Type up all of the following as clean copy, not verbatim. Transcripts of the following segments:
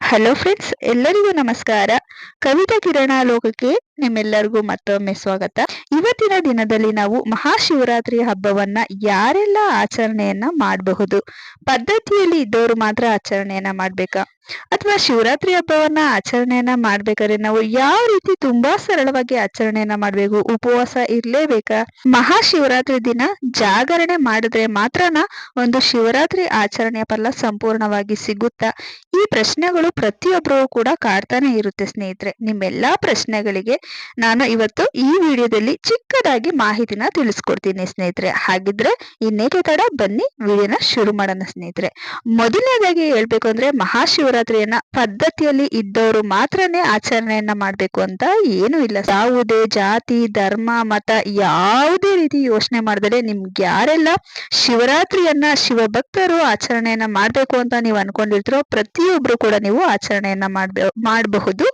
Hello friends, ಎಲ್ಲರಿಗೂ ನಮಸ್ಕಾರ. ಕವಿತಾ ಕಿರಣ ಲೋಕಕ್ಕೆ ನಿಮ್ಮೆಲ್ಲರಿಗೂ ಮತ್ತೊಮ್ಮೆ ಸ್ವಾಗತ. ಇವತ್ತಿನ ದಿನದಲ್ಲಿ ನಾವು ಮಹಾಶಿವರಾತ್ರಿ ಹಬ್ಬವನ್ನ ಯಾರೆಲ್ಲ ಆಚರಣೆಯನ್ನ ಮಾಡಬಹುದು? ಪದ್ಧತಿಯಲ್ಲಿ ಇದ್ದವರು ಮಾತ್ರ ಆಚರಣೆಯನ್ನ ಮಾಡ್ಬೇಕಾ, ಅಥವಾ ಶಿವರಾತ್ರಿ ಹಬ್ಬವನ್ನ ಆಚರಣೆಯನ್ನ ಮಾಡ್ಬೇಕಾದ್ರೆ ನಾವು ಯಾವ ರೀತಿ ತುಂಬಾ ಸರಳವಾಗಿ ಆಚರಣೆಯನ್ನ ಮಾಡ್ಬೇಕು? ಉಪವಾಸ ಇರ್ಲೇಬೇಕಾ? ಮಹಾಶಿವರಾತ್ರಿ ದಿನ ಜಾಗರಣೆ ಮಾಡಿದ್ರೆ ಮಾತ್ರನ ಒಂದು ಶಿವರಾತ್ರಿ ಆಚರಣೆಯ ಫಲ ಸಂಪೂರ್ಣವಾಗಿ ಸಿಗುತ್ತಾ? ಈ ಪ್ರಶ್ನೆಗಳು ಪ್ರತಿಯೊಬ್ಬರಿಗೂ ಕೂಡ ಕಾಡ್ತಾನೆ ಇರುತ್ತೆ ಸ್ನೇಹಿತರೆ. ನಿಮ್ಮೆಲ್ಲಾ ಪ್ರಶ್ನೆಗಳಿಗೆ ನಾನು ಇವತ್ತು ಈ ವಿಡಿಯೋದಲ್ಲಿ ಚಿಕ್ಕದಾಗಿ ಮಾಹಿತಿನ ತಿಳಿಸ್ಕೊಡ್ತೀನಿ ಸ್ನೇಹಿತರೆ. ಹಾಗಿದ್ರೆ ಇನ್ನೇಕೆ ತಡ, ಬನ್ನಿ ವಿಡಿಯೋನ ಶುರು ಮಾಡೋಣ ಸ್ನೇಹಿತರೆ. ಮೊದಲನೇದಾಗಿ ಹೇಳ್ಬೇಕು ಅಂದ್ರೆ, ಮಹಾಶಿವರಾತ್ರಿಯನ್ನ ಪದ್ಧತಿಯಲ್ಲಿ ಇದ್ದವರು ಮಾತ್ರನೇ ಆಚರಣೆಯನ್ನ ಮಾಡ್ಬೇಕು ಅಂತ ಏನು ಇಲ್ಲ. ಯಾವುದೇ ಜಾತಿ, ಧರ್ಮ, ಮತ ಯಾವುದೇ ರೀತಿ ಯೋಚನೆ ಮಾಡಿದ್ರೆ ನಿಮ್ಗೆ ಯಾರೆಲ್ಲ ಶಿವರಾತ್ರಿಯನ್ನ ಶಿವಭಕ್ತರು ಆಚರಣೆಯನ್ನ ಮಾಡ್ಬೇಕು ಅಂತ ನೀವು ಅನ್ಕೊಂಡಿರ್ತೀರೋ ಪ್ರತಿಯೊಬ್ರು ಕೂಡ ನೀವು ಆಚರಣೆಯನ್ನ ಮಾಡಬಹುದು.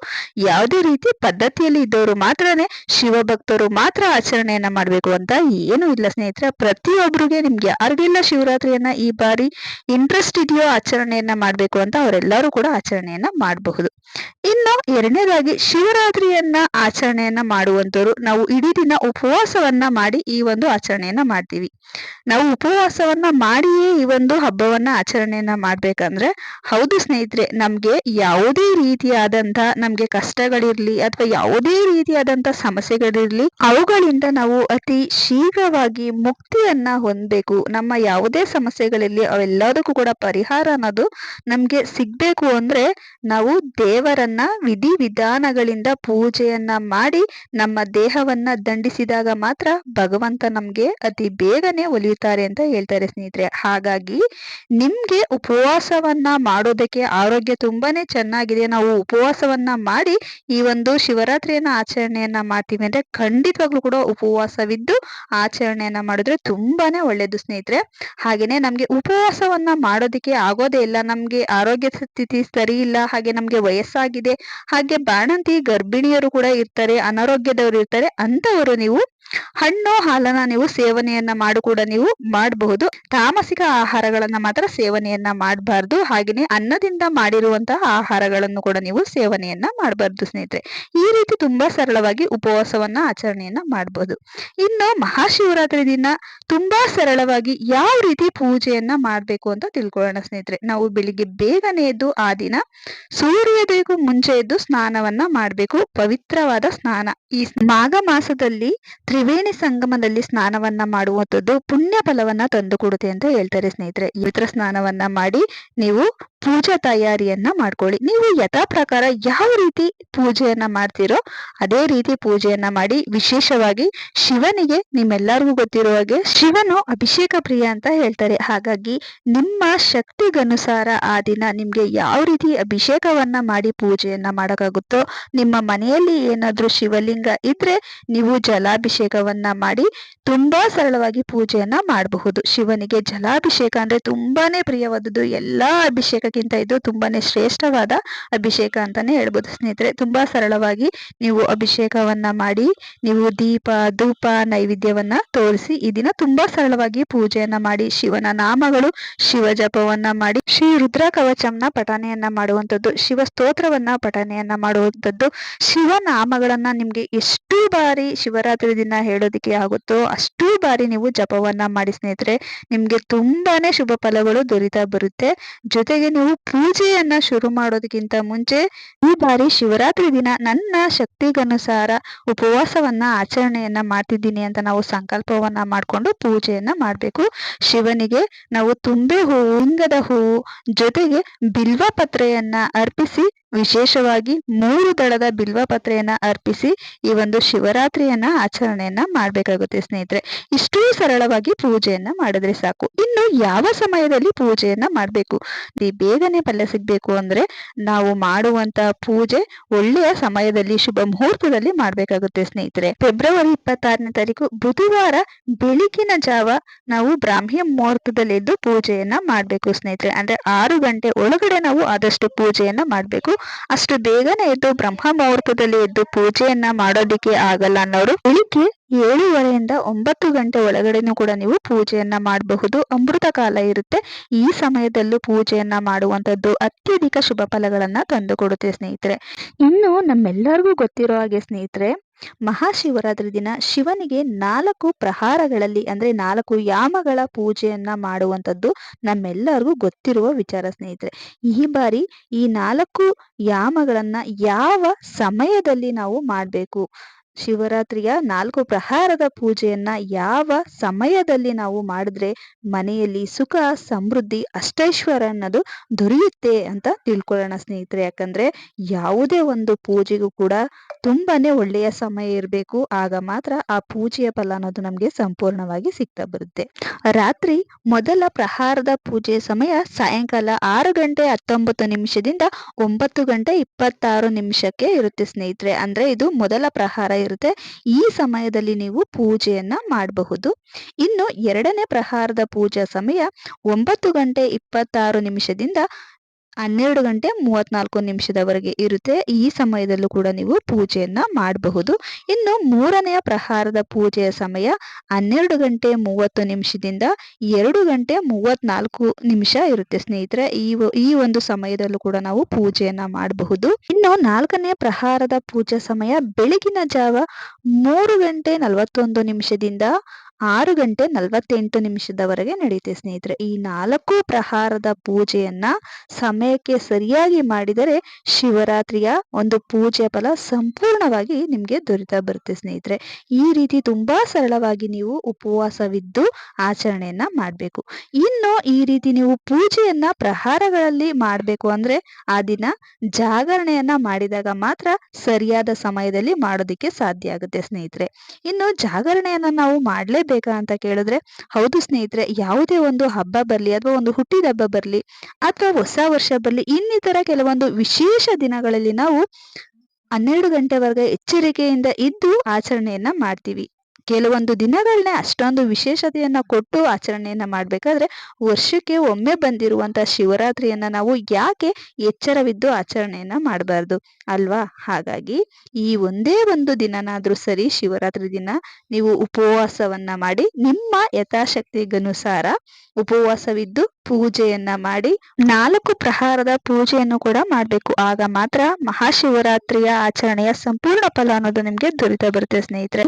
ಯಾವುದೇ ರೀತಿ ಪದ್ಧತಿಯಲ್ಲಿ ಇದ್ದವರು ಮಾತ್ರನೇ ಶಿವಭಕ್ತರು ಮಾತ್ರ ಆಚರಣೆಯನ್ನ ಮಾಡ್ಬೇಕು ಅಂತ ಏನು ಇಲ್ಲ ಸ್ನೇಹಿತರೆ. ಪ್ರತಿಯೊಬ್ಬರಿಗೆ ನಿಮ್ಗೆ ಯಾರಿಗೆಲ್ಲ ಶಿವರಾತ್ರಿಯನ್ನ ಈ ಬಾರಿ ಇಂಟ್ರೆಸ್ಟ್ ಇದೆಯೋ ಆಚರಣೆಯನ್ನ ಮಾಡ್ಬೇಕು ಅಂತ ಅವರೆಲ್ಲರೂ ಕೂಡ ಆಚರಣೆಯನ್ನ ಮಾಡಬಹುದು. ಇನ್ನು ಎರಡನೇದಾಗಿ, ಶಿವರಾತ್ರಿಯನ್ನ ಆಚರಣೆಯನ್ನ ಮಾಡುವಂತವ್ರು ನಾವು ಇಡೀ ದಿನ ಉಪವಾಸವನ್ನ ಮಾಡಿ ಈ ಒಂದು ಆಚರಣೆಯನ್ನ ಮಾಡ್ತೀವಿ. ನಾವು ಉಪವಾಸವನ್ನ ಮಾಡಿಯೇ ಈ ಒಂದು ಹಬ್ಬವನ್ನ ಆಚರಣೆಯನ್ನ ಮಾಡ್ಬೇಕಂದ್ರೆ, ಹೌದು ಸ್ನೇಹಿತರೆ, ನಮ್ಗೆ ಯಾವುದೇ ರೀತಿಯಾದಂತ ನಮ್ಗೆ ಕಷ್ಟಗಳಿರ್ಲಿ ಅಥವಾ ಯಾವುದೇ ರೀತಿಯಾದಂತ ಸಮಸ್ಯೆಗಳಿರ್ಲಿ, ಅವುಗಳಿಂದ ನಾವು ಅತಿ ಶೀಘ್ರವಾಗಿ ಮುಕ್ತಿಯನ್ನ ಹೊಂದಬೇಕು. ನಮ್ಮ ಯಾವುದೇ ಸಮಸ್ಯೆಗಳಿರ್ಲಿ ಅವೆಲ್ಲದಕ್ಕೂ ಕೂಡ ಪರಿಹಾರ ಅನ್ನೋದು ನಮ್ಗೆ ಸಿಗ್ಬೇಕು ಅಂದ್ರೆ ನಾವು ದೇವರನ್ನ ವಿಧಿವಿಧಾನಗಳಿಂದ ಪೂಜೆಯನ್ನ ಮಾಡಿ ನಮ್ಮ ದೇಹವನ್ನ ದಂಡಿಸಿದಾಗ ಮಾತ್ರ ಭಗವಂತ ನಮ್ಗೆ ಅತಿ ಬೇಗನೆ ಒಲಿಯುತ್ತಾರೆ ಅಂತ ಹೇಳ್ತಾರೆ ಸ್ನೇಹಿತರೆ. ಹಾಗಾಗಿ ನಿಮ್ಗೆ ಉಪವಾಸವನ್ನ ಮಾಡೋದಕ್ಕೆ ಆರೋಗ್ಯ ತುಂಬಾನೇ ಚೆನ್ನಾಗಿದೆ, ನಾವು ಉಪವಾಸವನ್ನ ಮಾಡಿ ಈ ಒಂದು ಶಿವರಾತ್ರಿಯನ್ನ ಆಚರಣೆಯನ್ನ ಮಾಡ್ತೀವಿ ಅಂದ್ರೆ ಖಂಡಿತವಾಗ್ಲೂ ಕೂಡ ಉಪವಾಸವಿದ್ದು ಆಚರಣೆಯನ್ನ ಮಾಡಿದ್ರೆ ತುಂಬಾನೇ ಒಳ್ಳೇದು ಸ್ನೇಹಿತರೆ. ಹಾಗೇನೆ ನಮ್ಗೆ ಉಪವಾಸವನ್ನ ಮಾಡೋದಕ್ಕೆ ಆಗೋದೇ ಇಲ್ಲ, ನಮ್ಗೆ ಆರೋಗ್ಯ ಸ್ಥಿತಿ ಸರಿ ಇಲ್ಲ, ಹಾಗೆ ನಮ್ಗೆ ವಯಸ್ಸಾಗಿದೆ, ಹಾಗೆ ಬಾಣಂತಿ ಗರ್ಭಿಣಿಯರು ಕೂಡ ಇರ್ತಾರೆ, ಅನಾರೋಗ್ಯದವರು ಇರ್ತಾರೆ, ಅಂತವರು ನೀವು ಹಣ್ಣು ಹಾಲನ್ನ ನೀವು ಸೇವನೆಯನ್ನ ಮಾಡು ಕೂಡ ನೀವು ಮಾಡಬಹುದು. ತಾಮಸಿಕ ಆಹಾರಗಳನ್ನ ಮಾತ್ರ ಸೇವನೆಯನ್ನ ಮಾಡಬಾರ್ದು. ಹಾಗೆಯೇ ಅನ್ನದಿಂದ ಮಾಡಿರುವಂತಹ ಆಹಾರಗಳನ್ನು ಕೂಡ ನೀವು ಸೇವನೆಯನ್ನ ಮಾಡಬಾರ್ದು ಸ್ನೇಹಿತರೆ. ಈ ರೀತಿ ತುಂಬಾ ಸರಳವಾಗಿ ಉಪವಾಸವನ್ನ ಆಚರಣೆಯನ್ನ ಮಾಡಬಹುದು. ಇನ್ನು ಮಹಾಶಿವರಾತ್ರಿ ದಿನ ತುಂಬಾ ಸರಳವಾಗಿ ಯಾವ ರೀತಿ ಪೂಜೆಯನ್ನ ಮಾಡ್ಬೇಕು ಅಂತ ತಿಳ್ಕೊಳ್ಳೋಣ ಸ್ನೇಹಿತರೆ. ನಾವು ಬೆಳಿಗ್ಗೆ ಬೇಗನೆ ಎದ್ದು ಆ ದಿನ ಸೂರ್ಯೋದಯಕ್ಕೂ ಮುಂಚೆ ಎದ್ದು ಸ್ನಾನವನ್ನ ಮಾಡ್ಬೇಕು. ಪವಿತ್ರವಾದ ಸ್ನಾನ. ಈ ಮಾಘ ಮಾಸದಲ್ಲಿ ತ್ರಿವೇಣಿ ಸಂಗಮದಲ್ಲಿ ಸ್ನಾನವನ್ನ ಮಾಡುವಂಥದ್ದು ಪುಣ್ಯ ಫಲವನ್ನ ತಂದು ಕೊಡುತ್ತೆ ಅಂತ ಹೇಳ್ತಾರೆ ಸ್ನೇಹಿತರೆ. ಪವಿತ್ರ ಸ್ನಾನವನ್ನ ಮಾಡಿ ನೀವು ಪೂಜಾ ತಯಾರಿಯನ್ನ ಮಾಡ್ಕೊಳ್ಳಿ. ನೀವು ಯಥಾ ಪ್ರಕಾರ ಯಾವ ರೀತಿ ಪೂಜೆಯನ್ನ ಮಾಡ್ತೀರೋ ಅದೇ ರೀತಿ ಪೂಜೆಯನ್ನ ಮಾಡಿ. ವಿಶೇಷವಾಗಿ ಶಿವನಿಗೆ ನಿಮ್ಮೆಲ್ಲರಿಗೂ ಗೊತ್ತಿರುವ ಹಾಗೆ ಶಿವನು ಅಭಿಷೇಕ ಪ್ರಿಯ ಅಂತ ಹೇಳ್ತಾರೆ. ಹಾಗಾಗಿ ನಿಮ್ಮ ಶಕ್ತಿಗನುಸಾರ ಆ ದಿನ ನಿಮ್ಗೆ ಯಾವ ರೀತಿ ಅಭಿಷೇಕವನ್ನ ಮಾಡಿ ಪೂಜೆಯನ್ನ ಮಾಡಕ್ಕಾಗುತ್ತೋ, ನಿಮ್ಮ ಮನೆಯಲ್ಲಿ ಏನಾದ್ರೂ ಶಿವಲಿಂಗ ಇದ್ರೆ ನೀವು ಜಲಾಭಿಷೇಕವನ್ನ ಮಾಡಿ ತುಂಬಾ ಸರಳವಾಗಿ ಪೂಜೆಯನ್ನ ಮಾಡಬಹುದು. ಶಿವನಿಗೆ ಜಲಾಭಿಷೇಕ ಅಂದ್ರೆ ತುಂಬಾನೇ ಪ್ರಿಯವಾದದ್ದು. ಎಲ್ಲಾ ಅಭಿಷೇಕಕ್ಕಿಂತ ಇದು ತುಂಬಾನೇ ಶ್ರೇಷ್ಠವಾದ ಅಭಿಷೇಕ ಅಂತಾನೆ ಹೇಳ್ಬೋದು ಸ್ನೇಹಿತರೆ. ತುಂಬಾ ಸರಳವಾಗಿ ನೀವು ಅಭಿಷೇಕವನ್ನ ಮಾಡಿ ನೀವು ದೀಪ ಧೂಪ ನೈವೇದ್ಯವನ್ನ ತೋರಿಸಿ ಈ ದಿನ ತುಂಬಾ ಸರಳವಾಗಿ ಪೂಜೆಯನ್ನ ಮಾಡಿ ಶಿವನ ನಾಮಗಳು ಶಿವ ಜಪವನ್ನ ಮಾಡಿ ಶ್ರೀ ರುದ್ರ ಕವಚಂನ ಪಠನೆಯನ್ನ ಮಾಡುವಂಥದ್ದು, ಶಿವ ಸ್ತೋತ್ರವನ್ನ ಪಠನೆಯನ್ನ ಮಾಡುವಂಥದ್ದು, ಶಿವನಾಮಗಳನ್ನ ನಿಮ್ಗೆ ಎಷ್ಟು ಬಾರಿ ಶಿವರಾತ್ರಿ ದಿನ ಹೇಳೋದಕ್ಕೆ ಆಗುತ್ತೋ ಅಷ್ಟು ಬಾರಿ ನೀವು ಜಪವನ್ನ ಮಾಡಿ ಸ್ನೇಹಿತರೆ. ನಿಮ್ಗೆ ತುಂಬಾನೇ ಶುಭ ಫಲಗಳು ದೊರೀತಾ ಬರುತ್ತೆ. ಜೊತೆಗೆ ನೀವು ಪೂಜೆಯನ್ನ ಶುರು ಮಾಡೋದಕ್ಕಿಂತ ಮುಂಚೆ ಈ ಬಾರಿ ಶಿವರಾತ್ರಿ ದಿನ ನನ್ನ ಶಕ್ತಿಗನುಸಾರ ಉಪವಾಸವನ್ನ ಆಚರಣೆಯನ್ನ ಮಾಡ್ತಿದ್ದೀನಿ ಅಂತ ನಾವು ಸಂಕಲ್ಪವನ್ನ ಮಾಡ್ಕೊಂಡು ಪೂಜೆಯನ್ನ ಮಾಡ್ಬೇಕು. ಶಿವನಿಗೆ ನಾವು ತುಂಬೆ ಹೂವು, ಲಿಂಗದ ಹೂವು ಜೊತೆಗೆ ಬಿಲ್ವ ಪತ್ರೆಯನ್ನ ಅರ್ಪಿಸಿ, ವಿಶೇಷವಾಗಿ 3 ದಳದ ಬಿಲ್ವ ಪತ್ರೆಯನ್ನ ಅರ್ಪಿಸಿ ಈ ಒಂದು ಶಿವರಾತ್ರಿಯನ್ನ ಆಚರಣೆಯನ್ನ ಮಾಡ್ಬೇಕಾಗುತ್ತೆ ಸ್ನೇಹಿತರೆ. ಇಷ್ಟೂ ಸರಳವಾಗಿ ಪೂಜೆಯನ್ನ ಮಾಡಿದ್ರೆ ಸಾಕು. ಇನ್ನು ಯಾವ ಸಮಯದಲ್ಲಿ ಪೂಜೆಯನ್ನ ಮಾಡ್ಬೇಕು? ಬೇಗನೆ ಫಲ ಸಿಗ್ಬೇಕು ಅಂದ್ರೆ ನಾವು ಮಾಡುವಂತ ಪೂಜೆ ಒಳ್ಳೆಯ ಸಮಯದಲ್ಲಿ ಶುಭ ಮುಹೂರ್ತದಲ್ಲಿ ಮಾಡ್ಬೇಕಾಗುತ್ತೆ ಸ್ನೇಹಿತರೆ. ಫೆಬ್ರವರಿ 26ನೇ ತಾರೀಕು ಬುಧವಾರ ಬೆಳಗಿನ ಜಾವ ನಾವು ಬ್ರಾಹ್ಮಿ ಮುಹೂರ್ತದಲ್ಲಿ ಎದ್ದು ಪೂಜೆಯನ್ನ ಮಾಡ್ಬೇಕು ಸ್ನೇಹಿತರೆ. ಅಂದ್ರೆ 6 ಗಂಟೆ ಒಳಗಡೆ ನಾವು ಆದಷ್ಟು ಪೂಜೆಯನ್ನ ಮಾಡ್ಬೇಕು. ಅಷ್ಟು ಬೇಗನೆ ಎದ್ದು ಬ್ರಹ್ಮ ಮುಹೂರ್ತದಲ್ಲಿ ಎದ್ದು ಪೂಜೆಯನ್ನ ಮಾಡೋದಿಕ್ಕೆ ಆಗಲ್ಲ ಅನ್ನೋರು ಬೆಳಿಗ್ಗೆ 7:30 9 ಗಂಟೆ ಒಳಗಡೆನೂ ಕೂಡ ನೀವು ಪೂಜೆಯನ್ನ ಮಾಡಬಹುದು. ಅಮೃತ ಕಾಲ ಇರುತ್ತೆ. ಈ ಸಮಯದಲ್ಲೂ ಪೂಜೆಯನ್ನ ಮಾಡುವಂತದ್ದು ಅತ್ಯಧಿಕ ಶುಭ ಫಲಗಳನ್ನ ತಂದುಕೊಡುತ್ತೆ ಸ್ನೇಹಿತರೆ. ಇನ್ನು ನಮ್ಮೆಲ್ಲರಿಗೂ ಗೊತ್ತಿರೋ ಹಾಗೆ ಸ್ನೇಹಿತರೆ, ಮಹಾಶಿವರಾತ್ರಿ ದಿನ ಶಿವನಿಗೆ 4 ಪ್ರಹಾರಗಳಲ್ಲಿ ಅಂದ್ರೆ 4 ಯಾಮಗಳ ಪೂಜೆಯನ್ನ ಮಾಡುವಂತದ್ದು ನಮ್ಮೆಲ್ಲರಿಗೂ ಗೊತ್ತಿರುವ ವಿಚಾರ ಸ್ನೇಹಿತರೆ. ಈ ಬಾರಿ ಈ 4 ಯಾಮಗಳನ್ನ ಯಾವ ಸಮಯದಲ್ಲಿ ನಾವು ಮಾಡಬೇಕು, ಶಿವರಾತ್ರಿಯ 4 ಪ್ರಹಾರದ ಪೂಜೆಯನ್ನ ಯಾವ ಸಮಯದಲ್ಲಿ ನಾವು ಮಾಡಿದ್ರೆ ಮನೆಯಲ್ಲಿ ಸುಖ ಸಮೃದ್ಧಿ ಅಷ್ಟೈಶ್ವರ್ಯ ಅನ್ನೋದು ದೊರೆಯುತ್ತೆ ಅಂತ ತಿಳ್ಕೊಳ್ಳೋಣ ಸ್ನೇಹಿತರೆ. ಯಾಕಂದ್ರೆ ಯಾವುದೇ ಒಂದು ಪೂಜೆಗೂ ಕೂಡ ತುಂಬಾನೇ ಒಳ್ಳೆಯ ಸಮಯ ಇರಬೇಕು. ಆಗ ಮಾತ್ರ ಆ ಪೂಜೆಯ ಫಲ ಅನ್ನೋದು ನಮ್ಗೆ ಸಂಪೂರ್ಣವಾಗಿ ಸಿಗ್ತಾ ಬರುತ್ತೆ. ರಾತ್ರಿ ಮೊದಲ ಪ್ರಹಾರದ ಪೂಜೆ ಸಮಯ ಸಾಯಂಕಾಲ 6:19 9:26 ಇರುತ್ತೆ ಸ್ನೇಹಿತರೆ. ಅಂದ್ರೆ ಇದು ಮೊದಲ ಪ್ರಹಾರ ಇರುತ್ತೆ. ಈ ಸಮಯದಲ್ಲಿ ನೀವು ಪೂಜೆಯನ್ನ ಮಾಡಬಹುದು. ಇನ್ನು ಎರಡನೇ ಪ್ರಹಾರದ ಪೂಜಾ ಸಮಯ 9:26 12:34 ಇರುತ್ತೆ. ಈ ಸಮಯದಲ್ಲೂ ಕೂಡ ನೀವು ಪೂಜೆಯನ್ನ ಮಾಡಬಹುದು. ಇನ್ನು ಮೂರನೆಯ ಪ್ರಹಾರದ ಪೂಜೆಯ ಸಮಯ 12:30 2:34 ಇರುತ್ತೆ ಸ್ನೇಹಿತರೆ. ಈ ಒಂದು ಸಮಯದಲ್ಲೂ ಕೂಡ ನಾವು ಪೂಜೆಯನ್ನ ಮಾಡಬಹುದು. ಇನ್ನು ನಾಲ್ಕನೇ ಪ್ರಹಾರದ ಪೂಜಾ ಸಮಯ ಬೆಳಗಿನ ಜಾವ 3:41 6:48 ನಡೆಯುತ್ತೆ ಸ್ನೇಹಿತರೆ. ಈ 4 ಪ್ರಹಾರದ ಪೂಜೆಯನ್ನ ಸಮಯಕ್ಕೆ ಸರಿಯಾಗಿ ಮಾಡಿದರೆ ಶಿವರಾತ್ರಿಯ ಒಂದು ಪೂಜೆ ಫಲ ಸಂಪೂರ್ಣವಾಗಿ ನಿಮ್ಗೆ ದೊರೆತಾ ಬರುತ್ತೆ ಸ್ನೇಹಿತರೆ. ಈ ರೀತಿ ತುಂಬಾ ಸರಳವಾಗಿ ನೀವು ಉಪವಾಸವಿದ್ದು ಆಚರಣೆಯನ್ನ ಮಾಡಬೇಕು. ಇನ್ನು ಈ ರೀತಿ ನೀವು ಪೂಜೆಯನ್ನ ಪ್ರಹಾರಗಳಲ್ಲಿ ಮಾಡಬೇಕು ಅಂದ್ರೆ ಆ ದಿನ ಜಾಗರಣೆಯನ್ನ ಮಾಡಿದಾಗ ಮಾತ್ರ ಸರಿಯಾದ ಸಮಯದಲ್ಲಿ ಮಾಡೋದಿಕ್ಕೆ ಸಾಧ್ಯ ಆಗುತ್ತೆ ಸ್ನೇಹಿತರೆ. ಇನ್ನು ಜಾಗರಣೆಯನ್ನ ನಾವು ಮಾಡ್ಲೇಬೇಕಾ ಅಂತ ಕೇಳಿದ್ರೆ ಹೌದು ಸ್ನೇಹಿತರೆ. ಯಾವುದೇ ಒಂದು ಹಬ್ಬ ಬರ್ಲಿ ಅಥವಾ ಒಂದು ಹುಟ್ಟಿದ ಹಬ್ಬ ಬರ್ಲಿ ಅಥವಾ ಹೊಸ ವರ್ಷ ಬರ್ಲಿ, ಇನ್ನಿತರ ಕೆಲವೊಂದು ವಿಶೇಷ ದಿನಗಳಲ್ಲಿ ನಾವು 12 ಗಂಟೆವರೆಗೆ ಎಚ್ಚರಿಕೆಯಿಂದ ಇದ್ದು ಆಚರಣೆಯನ್ನ ಮಾಡ್ತೀವಿ. ಕೆಲವೊಂದು ದಿನಗಳನ್ನೇ ಅಷ್ಟೊಂದು ವಿಶೇಷತೆಯನ್ನ ಕೊಟ್ಟು ಆಚರಣೆಯನ್ನ ಮಾಡ್ಬೇಕಾದ್ರೆ ವರ್ಷಕ್ಕೆ ಒಮ್ಮೆ ಬಂದಿರುವಂತ ಶಿವರಾತ್ರಿಯನ್ನ ನಾವು ಯಾಕೆ ಎಚ್ಚರವಿದ್ದು ಆಚರಣೆಯನ್ನ ಮಾಡಬಾರ್ದು ಅಲ್ವಾ? ಹಾಗಾಗಿ ಈ ಒಂದೇ ಒಂದು ದಿನನಾದ್ರೂ ಸರಿ ಶಿವರಾತ್ರಿ ದಿನ ನೀವು ಉಪವಾಸವನ್ನ ಮಾಡಿ ನಿಮ್ಮ ಯಥಾಶಕ್ತಿಗನುಸಾರ ಉಪವಾಸವಿದ್ದು ಪೂಜೆಯನ್ನ ಮಾಡಿ 4 ಪ್ರಹಾರದ ಪೂಜೆಯನ್ನು ಕೂಡ ಮಾಡಬೇಕು. ಆಗ ಮಾತ್ರ ಮಹಾಶಿವರಾತ್ರಿಯ ಆಚರಣೆಯ ಸಂಪೂರ್ಣ ಫಲ ಅನ್ನೋದು ನಿಮ್ಗೆ ದೊರೆತಾ ಬರುತ್ತೆ ಸ್ನೇಹಿತರೆ.